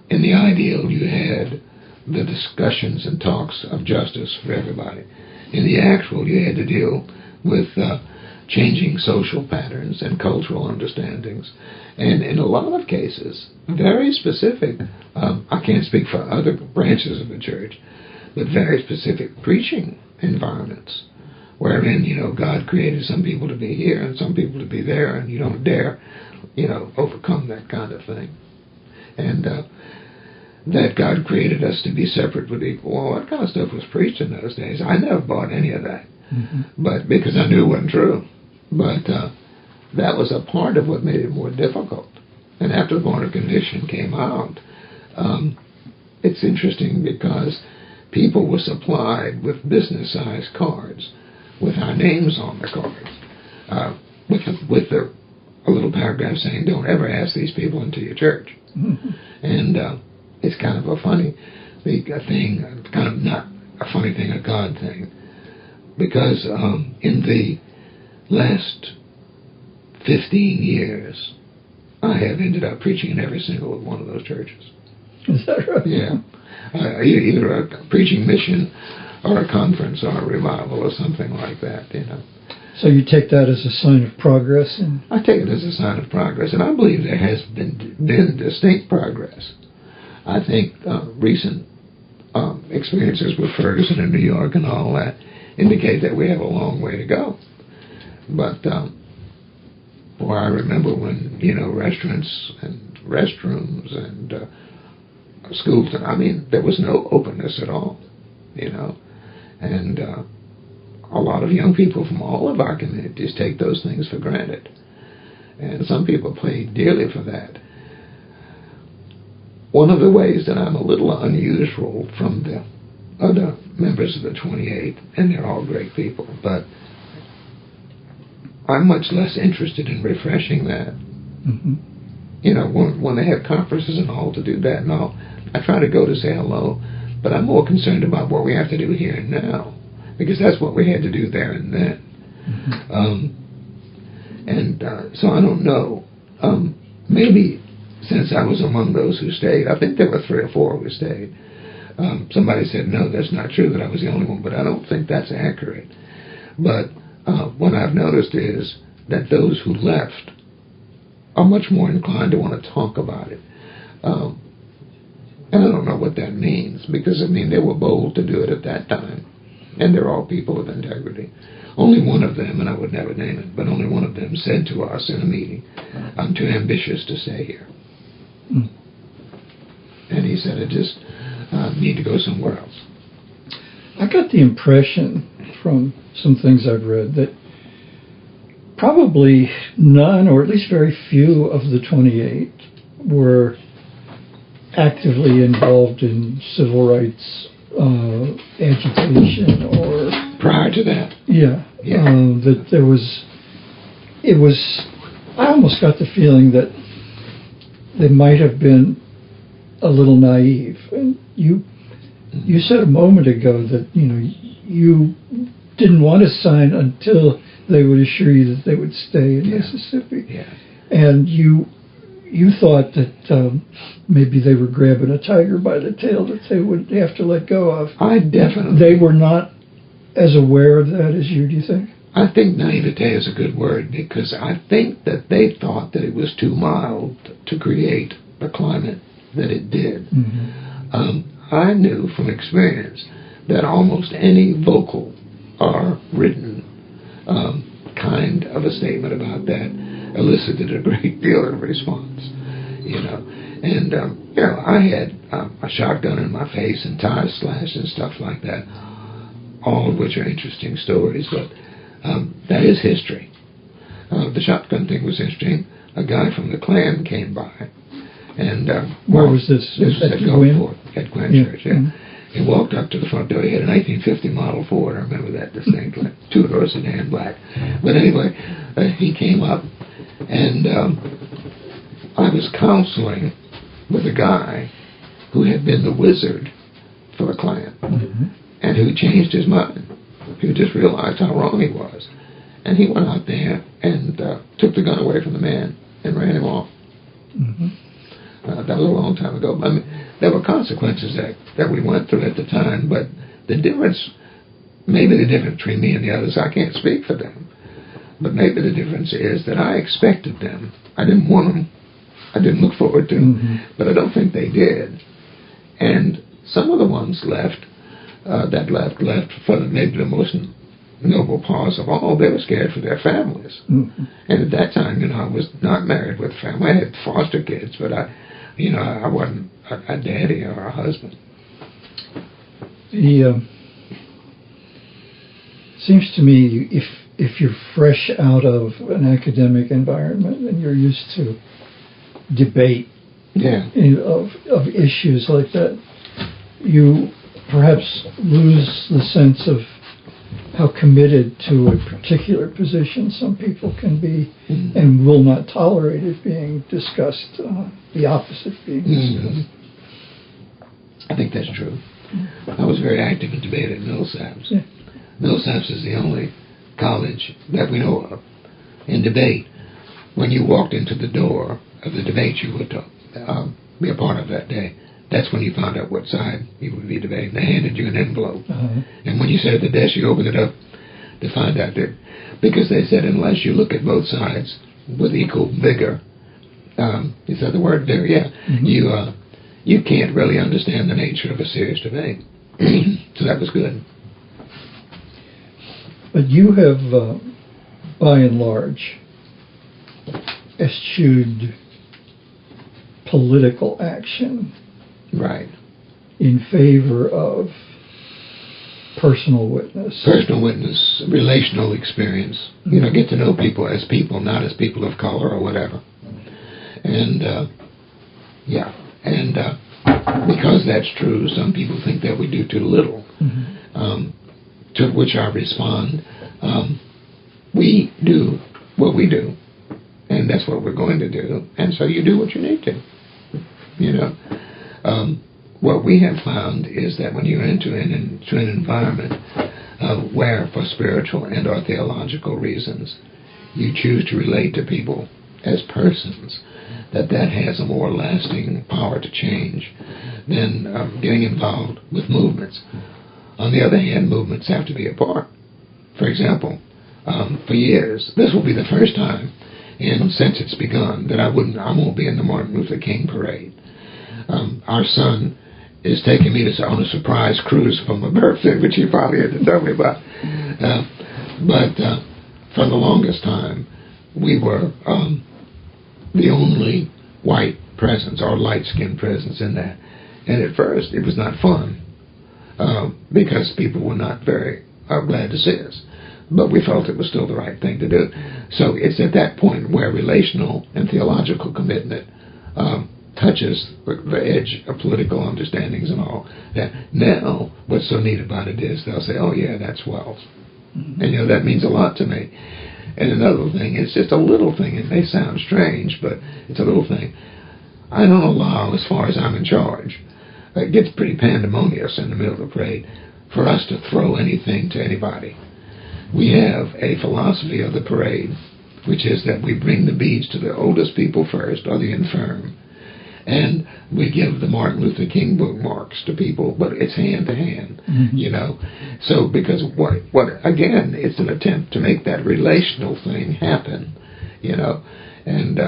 In the ideal, you had the discussions and talks of justice for everybody. In the actual, you had to deal with changing social patterns and cultural understandings. And in a lot of cases, very specific, I can't speak for other branches of the church, but very specific preaching environments wherein, God created some people to be here and some people to be there, and you don't dare, overcome that kind of thing. And that God created us to be separate but equal. Well, that kind of stuff was preached in those days. I never bought any of that, but because I knew it wasn't true. But that was a part of what made it more difficult. And after the Born of Conviction came out, it's interesting because people were supplied with business-sized cards with our names on the cards, with a little paragraph saying, "Don't ever ask these people into your church." And it's kind of a funny thing, kind of not a funny thing, a God thing, because in the last 15 years, I have ended up preaching in every single one of those churches. Is that right? Yeah. Either a preaching mission or a conference or a revival or something like that, So you take that as a sign of progress? I take it as a sign of progress, and I believe there has been distinct progress. I think recent experiences with Ferguson in New York and all that indicate that we have a long way to go. But I remember when, restaurants and restrooms and schools, there was no openness at all, and a lot of young people from all of our communities take those things for granted. And some people pay dearly for that. one of the ways that I'm a little unusual from the other members of the 28, and they're all great people, but I'm much less interested in refreshing that. Mm-hmm. You know, when they have conferences and all to do that and all, I try to go to say hello, but I'm more concerned about what we have to do here and now, because that's what we had to do there and then. Mm-hmm. So I don't know. Maybe since I was among those who stayed, I think there were 3 or 4 who stayed. Somebody said, no, that's not true, that I was the only one, but I don't think that's accurate. But what I've noticed is that those who left are much more inclined to want to talk about it. And I don't know what that means, because, I mean, they were bold to do it at that time. And they're all people of integrity. Only one of them, and I would never name it, but only one of them said to us in a meeting, I'm too ambitious to stay here. Mm. And he said, I just need to go somewhere else. I got the impression from some things I've read that probably none, or at least very few, of the 28 were actively involved in civil rights agitation or... Prior to that? Yeah. Yeah. That there was... I almost got the feeling that they might have been a little naive. And you said a moment ago that, you know, you didn't want to sign until they would assure you that they would stay in Mississippi. Yeah. And you thought that maybe they were grabbing a tiger by the tail that they would have to let go of. I definitely... They were not as aware of that as you, do you think? I think naivete is a good word, because I think that they thought that it was too mild to create the climate that it did. Mm-hmm. I knew from experience that almost any vocal or written kind of a statement about that elicited a great deal of response, you know. And, you know, I had a shotgun in my face and tires slashed and stuff like that, all of which are interesting stories, but that is history. The shotgun thing was interesting. A guy from the Klan came by, and where was this? This was at Gulfport, at Glen Church. Yeah. Mm-hmm. He walked up to the front door. He had a 1950 Model Ford. I remember that distinctly. 2-door sedan, black. But anyway, he came up, and I was counseling with a guy who had been the wizard for the Klan, mm-hmm. and who changed his mind, who just realized how wrong he was. And he went out there and took the gun away from the man and ran him off. Mm-hmm. That was a long time ago. I mean, there were consequences that we went through at the time, but the difference, maybe the difference between me and the others, I can't speak for them, but maybe the difference is that I expected them. I didn't want them. I didn't look forward to them, mm-hmm. but I don't think they did. And some of the ones left for maybe the most noble cause of all. They were scared for their families. Mm-hmm. And at that time, you know, I was not married with a family. I had foster kids, but I wasn't a daddy or a husband. Seems to me if you're fresh out of an academic environment and you're used to debate of issues like that, you perhaps lose the sense of how committed to a particular position some people can be, mm-hmm. and will not tolerate it being discussed, the opposite being discussed. Mm-hmm. I think that's true. I was very active in debate at Millsaps. Yeah. Millsaps is the only college that we know of in debate. When you walked into the door of the debate you were to be a part of that day, that's when you found out what side you would be debating. They handed you an envelope. Uh-huh. And when you sat at the desk, you opened it up to find out that, because they said unless you look at both sides with equal vigor, is that the word vigor? Yeah. Mm-hmm. You can't really understand the nature of a serious debate. So that was good. But you have, by and large, eschewed political action. Right. In favor of personal witness. Personal witness, relational experience. Mm-hmm. You know, get to know people as people, not as people of color or whatever. And, And because that's true, some people think that we do too little, to which I respond, we do what we do, and that's what we're going to do, and so you do what you need to. You know, what we have found is that when you enter into an environment where, for spiritual and or theological reasons, you choose to relate to people as persons, that has a more lasting power to change than getting involved with movements. On the other hand, movements have to be a part. For example, for years, this will be the first time since it's begun that I won't be in the Martin Luther King parade. Our son is taking me on a surprise cruise for my birthday, which he probably had to tell me about. But for the longest time, we were the only white presence or light-skinned presence in that. And at first, it was not fun because people were not very glad to see us. But we felt it was still the right thing to do. So it's at that point where relational and theological commitment touches the edge of political understandings and all that. Now, what's so neat about it is they'll say, oh, yeah, that's Wells. Mm-hmm. And, that means a lot to me. And another thing, it's just a little thing. It may sound strange, but it's a little thing. I don't allow, as far as I'm in charge, it gets pretty pandemonious in the middle of the parade, for us to throw anything to anybody. We have a philosophy of the parade, which is that we bring the beads to the oldest people first, or the infirm, and we give the Martin Luther King bookmarks to people, but it's hand to hand, So, because what again, it's an attempt to make that relational thing happen, and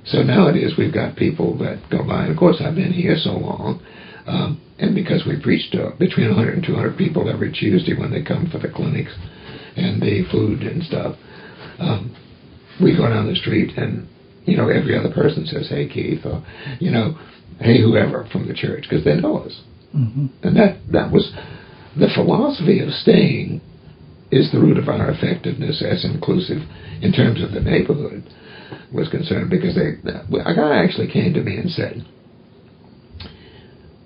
so nowadays we've got people that go by, and of course I've been here so long, and because we preach to between 100 and 200 people every Tuesday when they come for the clinics and the food and stuff, we go down the street and every other person says, hey, Keith, or, hey, whoever from the church, because they know us. Mm-hmm. And that was the philosophy of staying is the root of our effectiveness as inclusive in terms of the neighborhood was concerned, because a guy actually came to me and said,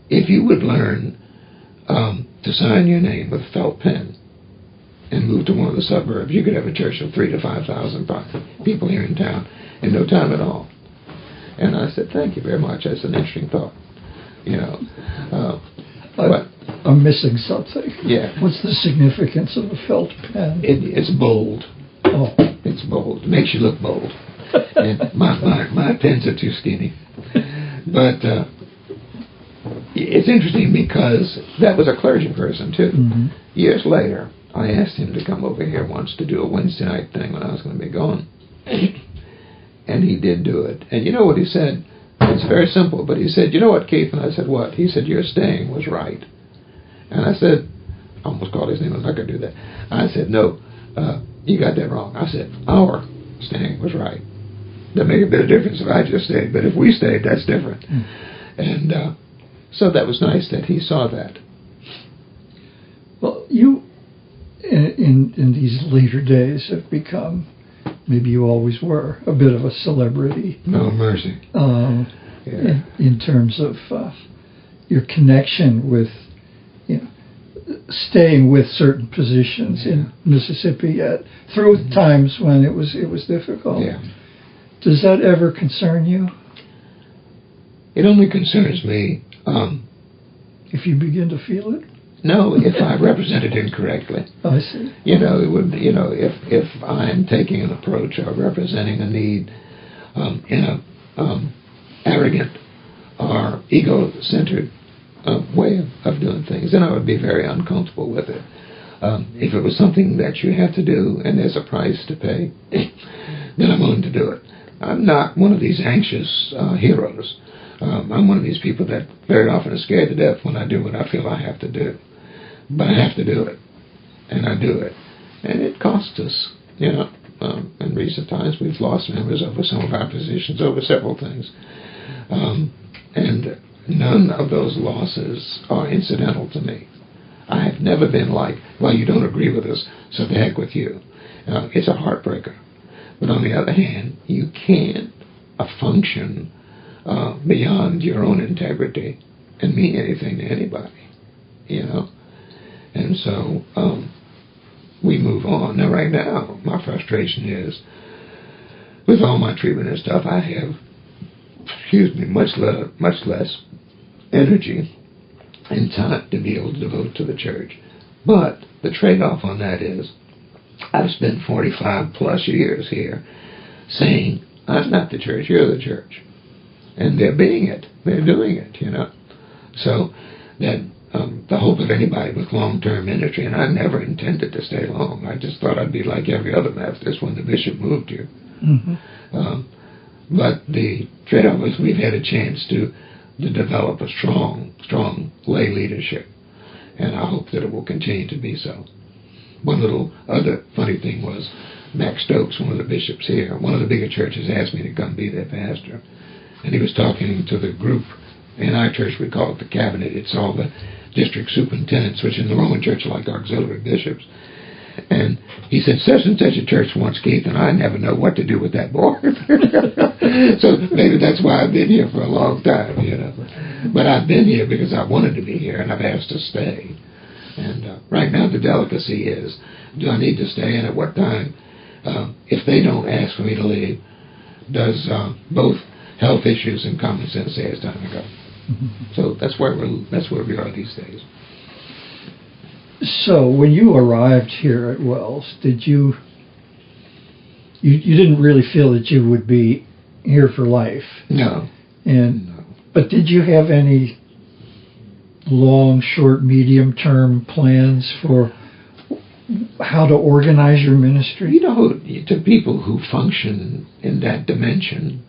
if you would learn to sign your name with a felt pen and move to one of the suburbs, you could have a church of 3,000 to 5,000 people here in town in no time at all. And I said, thank you very much. That's an interesting thought. But I'm missing something. Yeah. What's the significance of a felt pen? It's bold. Oh. It's bold. It makes you look bold. And my pens are too skinny. But it's interesting because that was a clergy person, too. Mm-hmm. Years later, I asked him to come over here once to do a Wednesday night thing when I was going to be gone. And he did do it. And you know what he said? It's very simple, but he said, you know what, Keith? And I said, what? He said, your staying was right. And I said, I almost called his name, I'm not going to do that. I said, no, you got that wrong. I said, our staying was right. That made a bit of difference if I just stayed, but if we stayed, that's different. And so that was nice that he saw that. Well, you, in these later days, have become, maybe you always were, a bit of a celebrity. No mercy. In terms of your connection with, staying with certain positions in Mississippi through times when it was difficult. Yeah. Does that ever concern you? It only concerns me if you begin to feel it. No, if I represent it incorrectly. I see. It would. If I'm taking an approach or representing a need in a arrogant or ego-centered way of doing things, then I would be very uncomfortable with it. If it was something that you have to do and there's a price to pay, then I'm willing to do it. I'm not one of these anxious heroes. I'm one of these people that very often is scared to death when I do what I feel I have to do. But I have to do it. And I do it. And it costs us. In recent times we've lost members over some of our positions, over several things. And none of those losses are incidental to me. I have never been like, well, you don't agree with us, so the heck with you. It's a heartbreaker. But on the other hand, you can't function beyond your own integrity and mean anything to anybody, you know. And so we move on. Now, right now, my frustration is, with all my treatment and stuff, I have, much less energy and time to be able to devote to the church. But the trade-off on that is, I've spent 45 plus years here saying, I'm not the church, you're the church. And they're being it. They're doing it, you know. So that the hope of anybody with long-term ministry, and I never intended to stay long. I just thought I'd be like every other Methodist when the bishop moved here. Mm-hmm. But the trade-off is we've had a chance to develop a strong lay leadership, and I hope that it will continue to be so. One little other funny thing was Max Stokes, one of the bishops here, one of the bigger churches, asked me to come be their pastor, and he was talking to the group. In our church, we call it the cabinet. It's all the district superintendents, which in the Roman church are like auxiliary bishops. And he said, such and such a church wants Keith, and I never know what to do with that board. So maybe that's why I've been here for a long time, you know. But I've been here because I wanted to be here, and I've asked to stay. And right now the delicacy is, do I need to stay, and at what time? If they don't ask for me to leave, does both health issues and common sense say it's time to go? Mm-hmm. So that's where we are these days. So when you arrived here at Wells, did you didn't really feel that you would be here for life? No. But did you have any long, short, medium-term plans for how to organize your ministry? You know, to people who function in that dimension,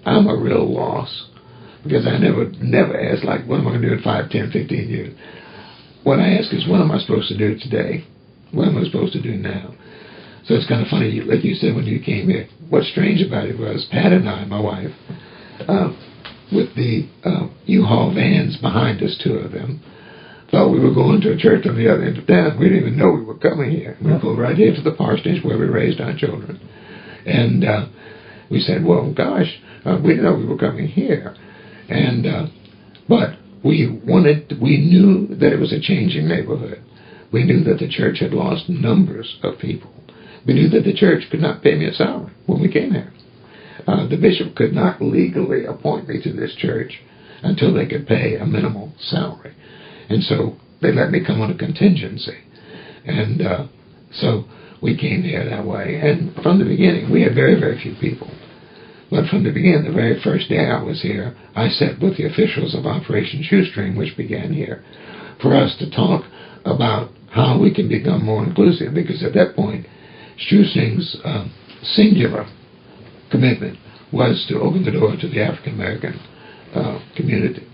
I'm a real loss, because I never ask, like, what am I going to do in 5, 10, 15 years? What I ask is, what am I supposed to do today? What am I supposed to do now? So it's kind of funny, like you said when you came here, what's strange about it was Pat and I, my wife, with the U-Haul vans behind us, 2 of them, thought we were going to a church on the other end of town. We didn't even know we were coming here. We pulled right here to the parsonage where we raised our children. And we said, well, gosh, we didn't know we were coming here. And but we knew that it was a changing neighborhood. We knew that the church had lost numbers of people. We knew that the church could not pay me a salary when we came here. The bishop could not legally appoint me to this church until they could pay a minimal salary. And so they let me come on a contingency. And so we came here that way. And from the beginning, we had very, very few people. But from the beginning, the very first day I was here, I sat with the officials of Operation Shoestring, which began here, for us to talk about how we can become more inclusive. Because at that point, Shoestring's singular commitment was to open the door to the African American community,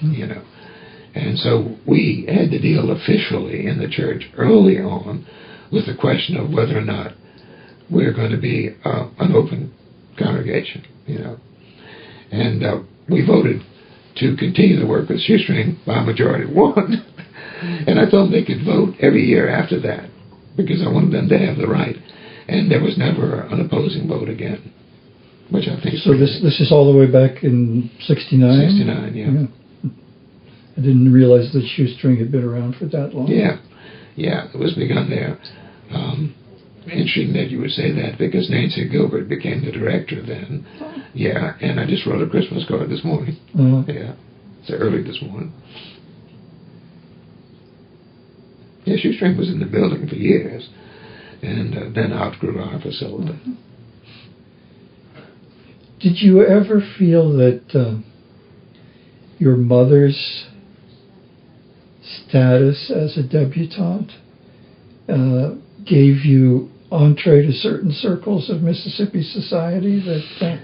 you know. And so we had to deal officially in the church early on with the question of whether or not we're going to be an open congregation, you know. And we voted to continue the work with Shoestring by majority of 1. And I told them they could vote every year after that, because I wanted them to have the right. And there was never an opposing vote again, which I think... So this is all the way back in 69? 69, yeah. I didn't realize that Shoestring had been around for that long. Yeah, it was begun there. Interesting that you would say that, because Nancy Gilbert became the director then. Yeah, and I just wrote a Christmas card this morning. Yeah, so early this morning. Yeah, Shoestring was in the building for years, and then outgrew our facility. Did you ever feel that your mother's status as a debutante gave you entree to certain circles of Mississippi society that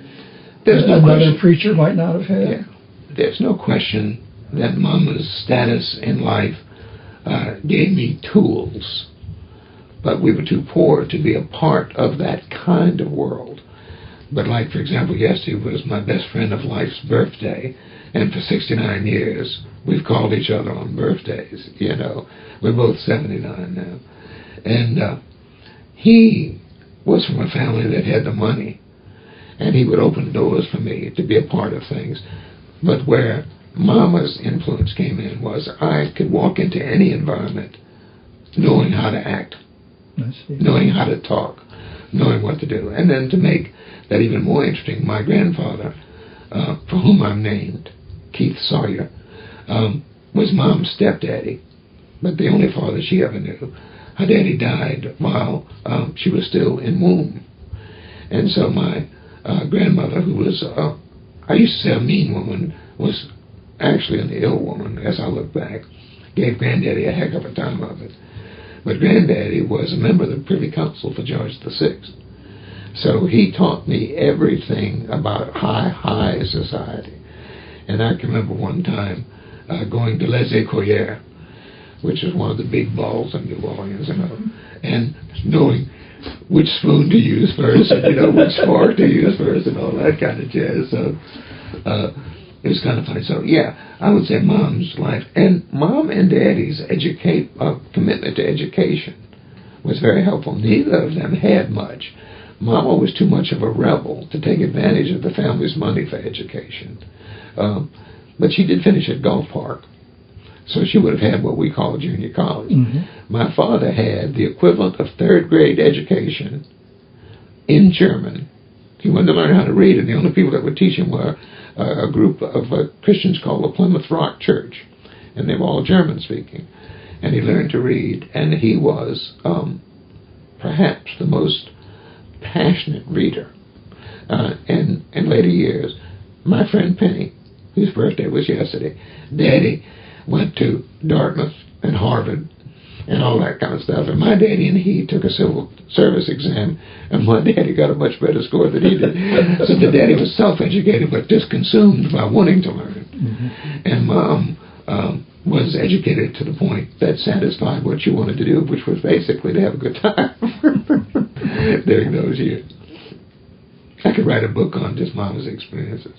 another preacher might not have had? Yeah. There's no question that Mama's status in life gave me tools, but we were too poor to be a part of that kind of world. But like, for example, yesterday was my best friend of life's birthday, and for 69 years, we've called each other on birthdays, you know. We're both 79 now. And he was from a family that had the money. and he would open doors for me to be a part of things. But where Mama's influence came in was I could walk into any environment knowing how to act, knowing how to talk, knowing what to do. And then to make that even more interesting, my grandfather, for whom I'm named, Keith Sawyer, was Mom's stepdaddy, but the only father she ever knew. Her daddy died while she was still in womb. And so my grandmother, who was, I used to say a mean woman, was actually an ill woman, as I look back, gave Granddaddy a heck of a time of it. But Granddaddy was a member of the Privy Council for George VI. So he taught me everything about high society. And I can remember one time going to Les Écoliers, which is one of the big balls in New Orleans, and knowing which spoon to use first, and which fork to use first, and all that kind of jazz. So it was kind of funny. So yeah, I would say Mom's life, and Mom and Daddy's commitment to education was very helpful. Neither of them had much. Mama was too much of a rebel to take advantage of the family's money for education, but she did finish at Gulf Park. So she would have had what we call junior college. Mm-hmm. My father had the equivalent of third grade education in German. He wanted to learn how to read, and the only people that would teach him were a group of Christians called the Plymouth Rock Church, and they were all German speaking. And he learned to read, and he was perhaps the most passionate reader. And in later years, my friend Penny, whose birthday was yesterday, Daddy went to Dartmouth and Harvard and all that kind of stuff. And my daddy and he took a civil service exam, and my daddy got a much better score than he did. So the daddy was self-educated but just consumed by wanting to learn. Mm-hmm. And Mom was educated to the point that satisfied what you wanted to do, which was basically to have a good time during those years. I could write a book on just Mama's experiences.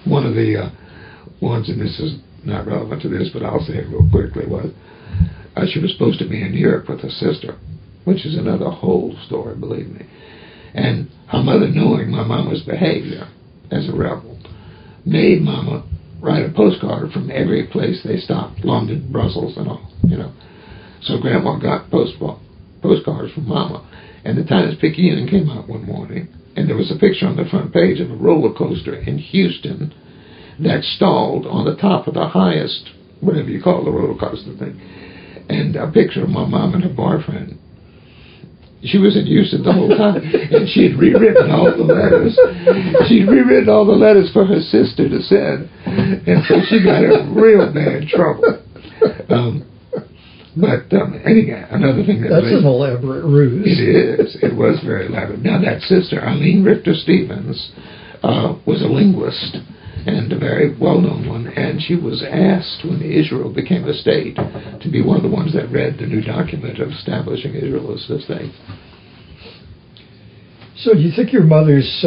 One of the ones, and this is not relevant to this, but I'll say it real quickly, was she was supposed to be in Europe with her sister, which is another whole story, believe me. And her mother, knowing my mama's behavior as a rebel, made Mama write a postcard from every place they stopped, London, Brussels, and all, So Grandma got postcards from Mama, and the Times-Picayune came out one morning, and there was a picture on the front page of a roller coaster in Houston that stalled on the top of the highest, whatever you call the roller coaster thing, and a picture of my mom and her boyfriend. She was in Houston the whole time, and she had rewritten all the letters. She'd rewritten all the letters for her sister to send, and so she got in real bad trouble. Anyway, another thing that's an elaborate ruse. It is. It was very elaborate. Now that sister, Eileen Richter Stevens, was a linguist, and a very well-known one, and she was asked when Israel became a state to be one of the ones that read the new document of establishing Israel as a state. So do you think your mother's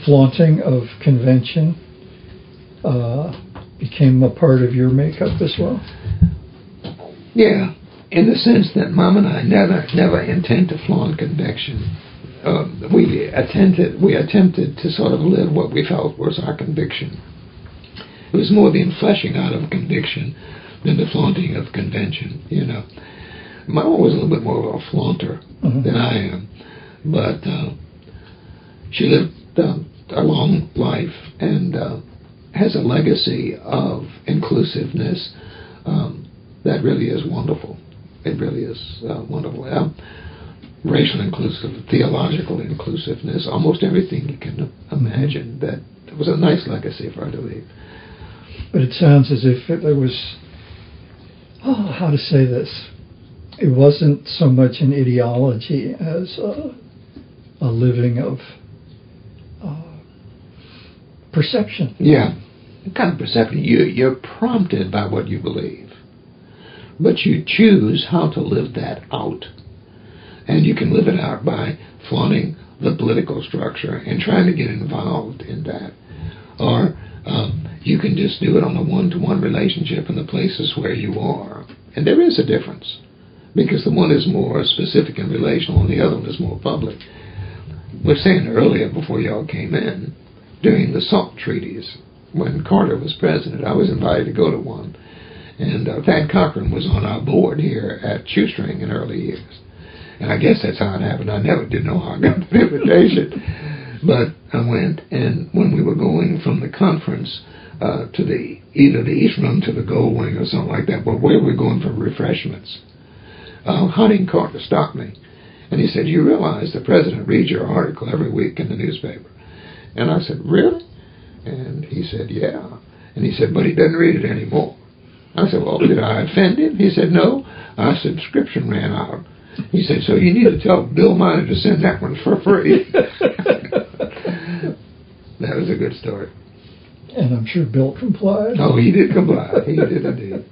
flaunting of convention became a part of your makeup as well? Yeah, in the sense that Mom and I never intend to flaunt conviction. We attempted to sort of live what we felt was our conviction. It was more the enfleshing out of conviction than the flaunting of convention, Mama was a little bit more of a flaunter than I am, but she lived a long life and has a legacy of inclusiveness that really is wonderful. It really is wonderful. Racial inclusiveness, theological inclusiveness, almost everything you can imagine. That it was a nice legacy for her to leave. But it sounds as if there was, how to say this, it wasn't so much an ideology as a living of perception. Yeah, kind of perception. You're prompted by what you believe, but you choose how to live that out. And you can live it out by flaunting the political structure and trying to get involved in that. Or you can just do it on a one-to-one relationship in the places where you are. And there is a difference because the one is more specific and relational and the other one is more public. We were saying earlier, before y'all came in, during the SALT treaties, when Carter was president, I was invited to go to one. And Thad Cochran was on our board here at Shoestring in early years. And I guess that's how it happened. I never did know how I got the invitation. But I went, and when we were going from the conference to either the East Room to the Gold Wing or something like that, but where we were going for refreshments, Hunting Carter stopped me. And he said, "You realize the president reads your article every week in the newspaper?" And I said, "Really?" And he said, "Yeah." And he said, "But he doesn't read it anymore." I said, "Well, did I offend him?" He said, "No, our subscription ran out." He said, "So you need to tell Bill Miner to send that one for free." That was a good story. And I'm sure Bill complied. Oh, he did comply. He did indeed.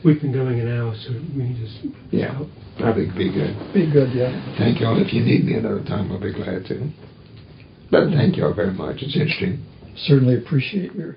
We've been going an hour, so we need to Yeah, stop. probably be good. Be good, yeah. Thank y'all. If you need me another time, I'll be glad to. But thank y'all very much. It's interesting. Certainly appreciate your